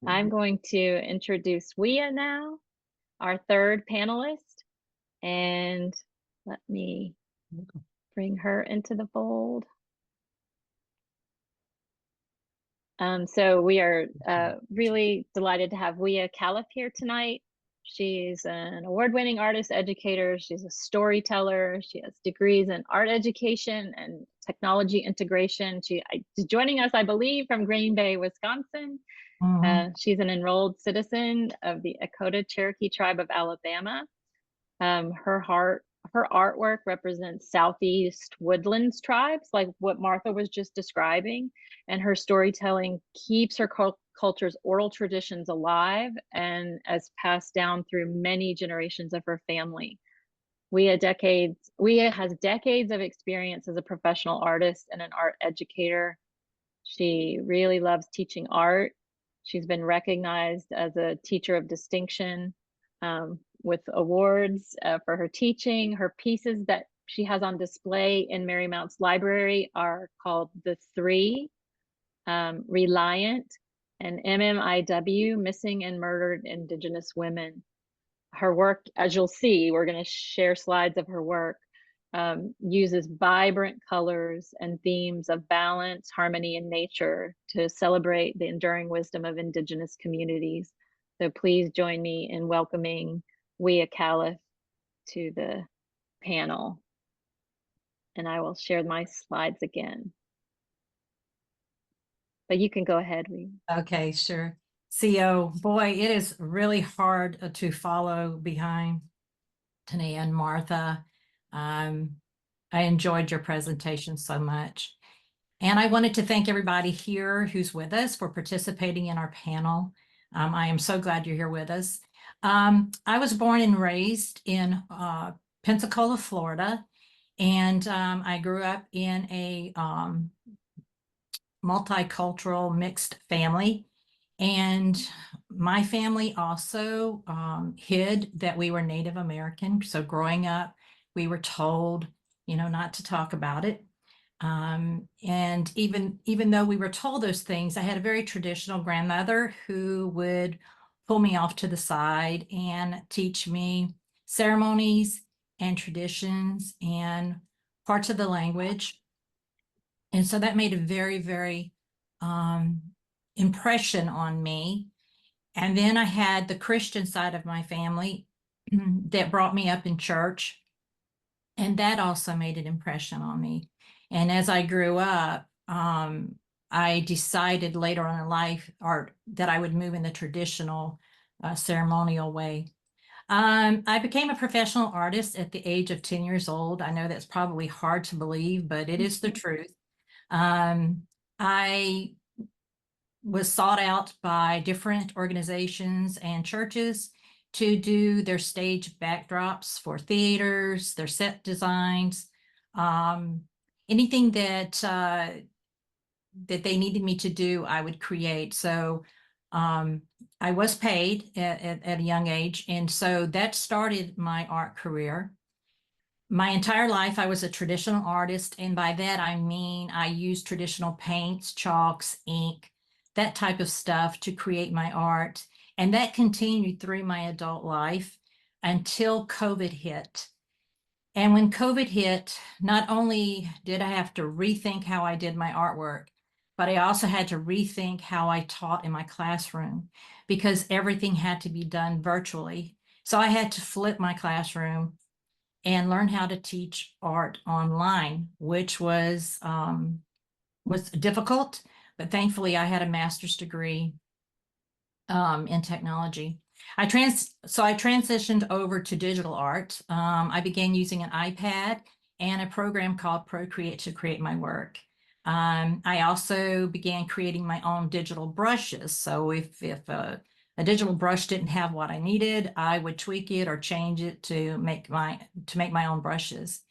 I'm going to introduce Weeya now, our third panelist, and let me bring her into the fold. So we are really delighted to have Weeya Calif here tonight. She's an award-winning artist educator. She's a storyteller. She has degrees in art education and technology integration. She's joining us, I believe, from Green Bay, Wisconsin. She's an enrolled citizen of the Echota Cherokee tribe of Alabama. Her artwork represents Southeast woodlands tribes, like what Martha was just describing, and her storytelling keeps her culture's oral traditions alive and as passed down through many generations of her family. Weeya has decades of experience as a professional artist and an art educator. She really loves teaching art. She's been recognized as a teacher of distinction with awards for her teaching. Her pieces that she has on display in Marymount's library are called The Three, Reliant, and MMIW, Missing and Murdered Indigenous Women. Her work, as you'll see, we're going to share slides of her work, uses vibrant colors and themes of balance, harmony, and nature to celebrate the enduring wisdom of Indigenous communities. So please join me in welcoming Weeya Calif to the panel. And I will share my slides again. But you can go ahead, Weeya. Okay, sure. CO, boy, it is really hard to follow behind Tanaya and Martha. I enjoyed your presentation so much. And I wanted to thank everybody here who's with us for participating in our panel. I am so glad you're here with us. I was born and raised in Pensacola, Florida, and I grew up in a multicultural mixed family. And my family also hid that we were Native American. So growing up, we were told, not to talk about it. And even though we were told those things, I had a very traditional grandmother who would pull me off to the side and teach me ceremonies and traditions and parts of the language. And so that made a very, very impression on me. And then I had the Christian side of my family that brought me up in church. And that also made an impression on me. And as I grew up, I decided later on in life that I would move in the traditional ceremonial way. I became a professional artist at the age of 10 years old. I know that's probably hard to believe, but it is the truth. I was sought out by different organizations and churches to do their stage backdrops for theaters, their set designs, anything that they needed me to do, I would create. So I was paid at a young age, and so that started my art career. My entire life, I was a traditional artist, and by that I mean I used traditional paints, chalks, ink, that type of stuff to create my art. And that continued through my adult life until COVID hit. And when COVID hit, not only did I have to rethink how I did my artwork, but I also had to rethink how I taught in my classroom because everything had to be done virtually. So I had to flip my classroom and learn how to teach art online, which was difficult, but thankfully I had a master's degree in technology. I transitioned over to digital art. I began using an iPad and a program called Procreate to create my work. I also began creating my own digital brushes. So if a digital brush didn't have what I needed, I would tweak it or change it to make my own brushes.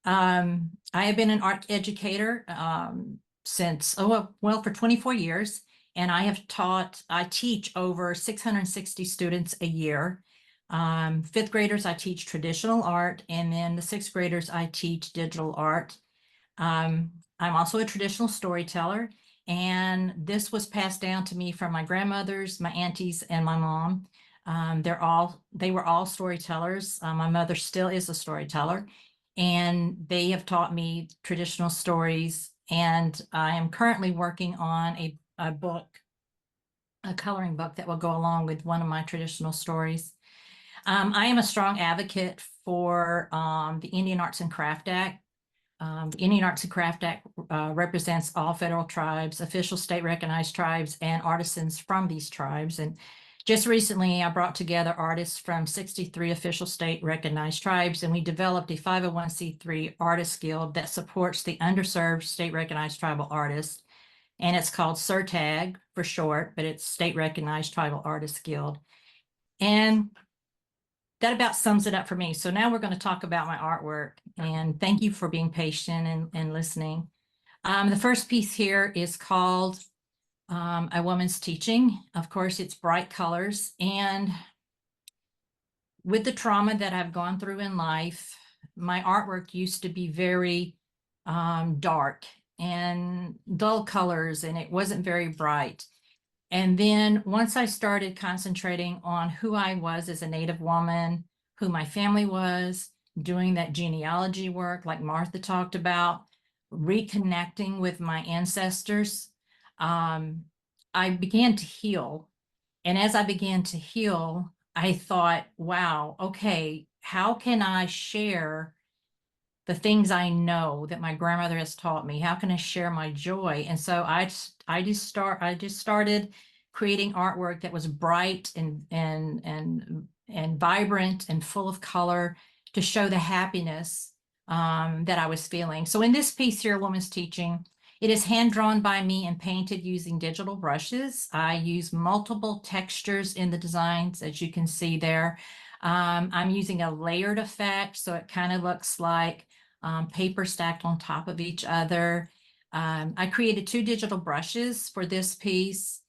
I have been an art educator for 24 years, and I teach over 660 students a year. Fifth graders, I teach traditional art, and then the sixth graders, I teach digital art. I'm also a traditional storyteller, And this was passed down to me from my grandmothers, my aunties, and my mom. They were all storytellers. My mother still is a storyteller, and they have taught me traditional stories. And I am currently working on a book, a coloring book that will go along with one of my traditional stories. I am a strong advocate for the Indian Arts and Craft Act. The Indian Arts and Craft Act represents all federal tribes, official state recognized tribes, and artisans from these tribes. And just recently, I brought together artists from 63 official state recognized tribes, and we developed a 501c3 artist guild that supports the underserved state recognized tribal artists. And it's called SERTAG for short, but it's State Recognized Tribal Artists Guild. And that about sums it up for me. So now we're going to talk about my artwork, and thank you for being patient and listening. The first piece here is called A Woman's Teaching. Of course, it's bright colors, and with the trauma that I've gone through in life, my artwork used to be very dark and dull colors, and it wasn't very bright. And then once I started concentrating on who I was as a Native woman, who my family was, doing that genealogy work like Martha talked about, reconnecting with my ancestors, I began to heal. And as I began to heal, I thought, wow, okay, how can I share the things I know that my grandmother has taught me? How can I share my joy? And so I just started creating artwork that was bright and vibrant and full of color to show the happiness that I was feeling. So in this piece here, A Woman's Teaching, it is hand drawn by me and painted using digital brushes. I use multiple textures in the designs, as you can see there. I'm using a layered effect, so it kind of looks like paper stacked on top of each other. I created 2 digital brushes for this piece.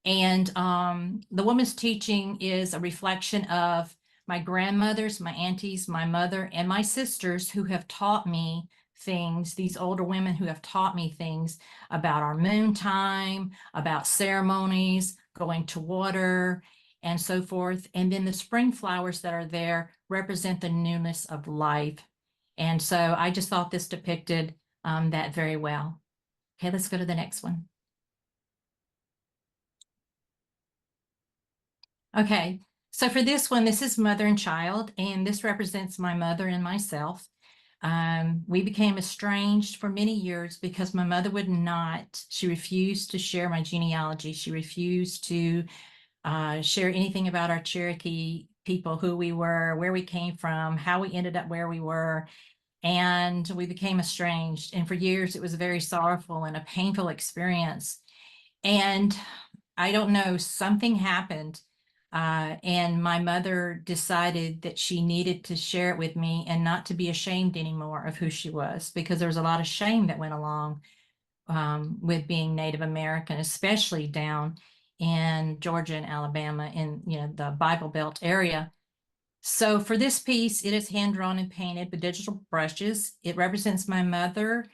And The Woman's Teaching is a reflection of my grandmothers, my aunties, my mother, and my sisters who have taught me things, these older women who have taught me things about our moon time, about ceremonies, going to water, and so forth. And then the spring flowers that are there represent the newness of life. And so I just thought this depicted that very well. Okay, let's go to the next one. Okay, so for this one, this is mother and child, and this represents my mother and myself. We became estranged for many years because my mother would not, she refused to share my genealogy. She refused to share anything about our Cherokee people, who we were, where we came from, how we ended up where we were. And we became estranged. And for years, it was a very sorrowful and a painful experience. And I don't know, something happened. And my mother decided that she needed to share it with me and not to be ashamed anymore of who she was, because there was a lot of shame that went along with being Native American, especially down in Georgia and Alabama in the Bible Belt area. So for this piece, it is hand drawn and painted with digital brushes. It represents my mother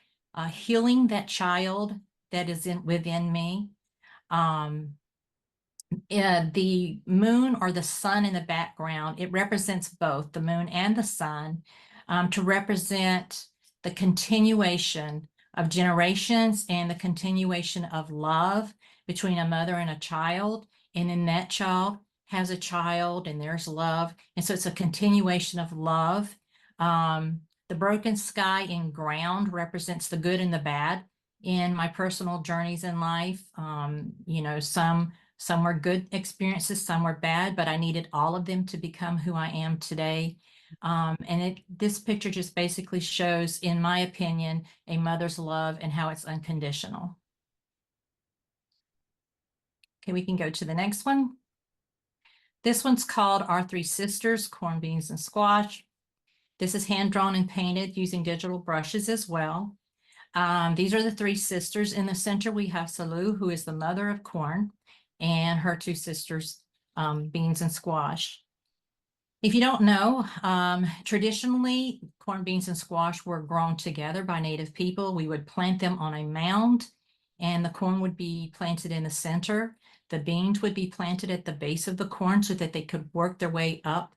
healing that child that is within me. The moon or the sun in the background, it represents both the moon and the sun to represent the continuation of generations and the continuation of love between a mother and a child. And then that child has a child and there's love. And so it's a continuation of love. The broken sky and ground represents the good and the bad in my personal journeys in life. Some were good experiences, some were bad, but I needed all of them to become who I am today. This picture just basically shows, in my opinion, a mother's love and how it's unconditional. Okay, we can go to the next one. This one's called Our Three Sisters, Corn, Beans, and Squash. This is hand drawn and painted using digital brushes as well. These are the 3 sisters. In the center, we have Salu, who is the mother of Corn, and her 2 sisters, Beans and Squash. If you don't know, traditionally, corn, beans, and squash were grown together by Native people. We would plant them on a mound, and the corn would be planted in the center. The beans would be planted at the base of the corn so that they could work their way up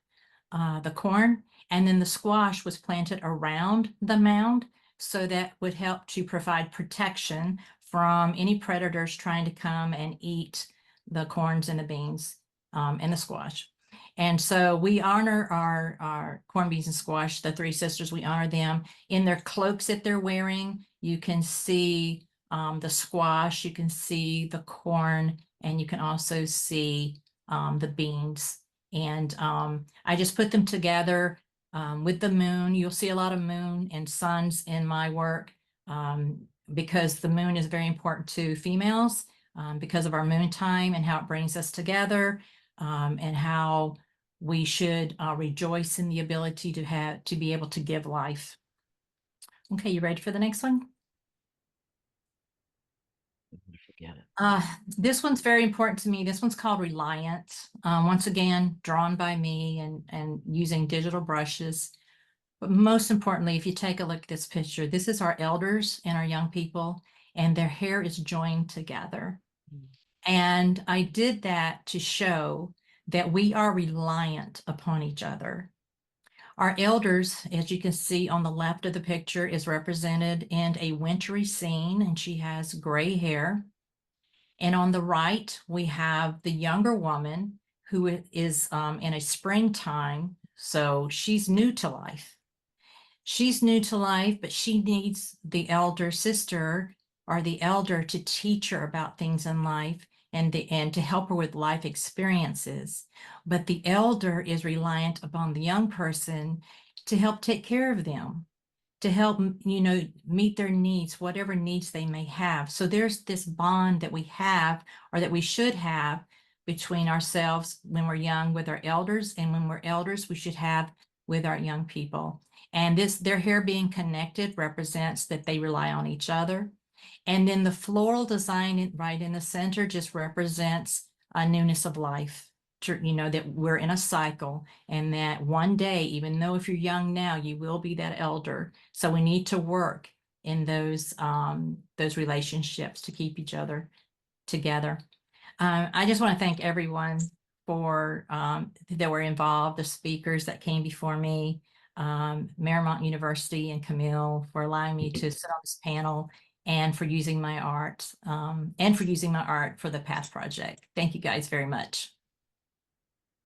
the corn. And then the squash was planted around the mound, so that would help to provide protection from any predators trying to come and eat the corns and the beans and the squash. And so we honor our corn, beans, and squash, the three sisters. We honor them in their cloaks that they're wearing. You can see the squash, you can see the corn, and you can also see the beans. And I just put them together with the moon. You'll see a lot of moon and suns in my work because the moon is very important to females because of our moon time and how it brings us together and how we should rejoice in the ability to be able to give life. Okay, you ready for the next one? Forget it. This one's very important to me. This one's called Reliant. Once again, drawn by me and using digital brushes. But most importantly, if you take a look at this picture, this is our elders and our young people, and their hair is joined together. And I did that to show that we are reliant upon each other. Our elders, as you can see on the left of the picture, is represented in a wintry scene, and she has gray hair. And on the right, we have the younger woman who is in a springtime. So she's new to life. She's new to life, but she needs the elder sister or the elder to teach her about things in life and to help her with life experiences. But the elder is reliant upon the young person to help take care of them, to help, meet their needs, whatever needs they may have. So there's this bond that we have, or that we should have, between ourselves when we're young with our elders, and when we're elders, we should have with our young people. And their hair being connected represents that they rely on each other. And then the floral design right in the center just represents a newness of life. That we're in a cycle, and that one day, even though if you're young now, you will be that elder. So we need to work in those relationships to keep each other together. I just want to thank everyone for that were involved, the speakers that came before me, Marymount University and Camille for allowing me to sit on this panel, and for using my art, for the past project. Thank you guys very much.